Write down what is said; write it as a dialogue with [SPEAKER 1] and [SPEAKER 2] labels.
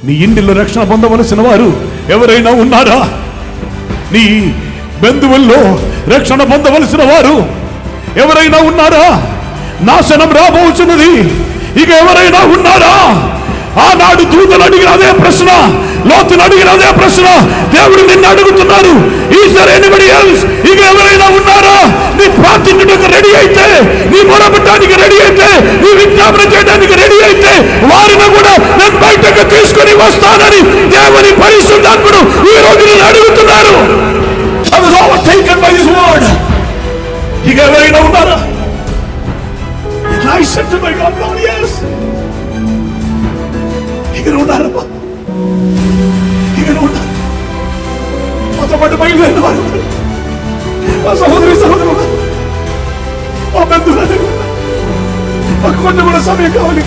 [SPEAKER 1] నీ ఇంటిలో రక్షణ పొందవలసిన వారు ఎవరైనా ఉన్నారా? నీ బంధువుల్లో రక్షణ పొందవలసిన వారు ఎవరైనా ఉన్నారా? నాశనం రాబోతున్నది, ఇక ఎవరైనా ఉన్నారా? ఆనాడు దూతలు అడిగిన అదే ప్రశ్న, లోతులు అడిగిన అదే ప్రశ్న దేవుడు నిన్ను అడుగుతున్నారు. Is there anybody else? ఇక ఎవరైనా ఉన్నారా? నీ ప్రార్థించడానికి రెడీ అయితే, నీ మొరపెట్టడానికి రెడీ అయితే, నీ విజ్ఞాపన చేయడానికి రెడీ అయితే వారిని కూడా నేను బయటకు తీసుకొని వస్తానని దేవుని పరిశుద్ధాత్ముడు ఈ రోజు నిన్ను అడుగుతున్నారు. I was overtaken by his word. ఇక ఎవరైనా ఉన్నారా? I said to my God, Lord, yes. ఇక ఉన్నారమ్మా, ఇక ఉన్నారు. మాతో పాటు బయలుదేరిన వారు, మా సహోదరి సహోదరులు, మా బంధువులు, మాకు కొంచెం కూడా సమయం కావాలి.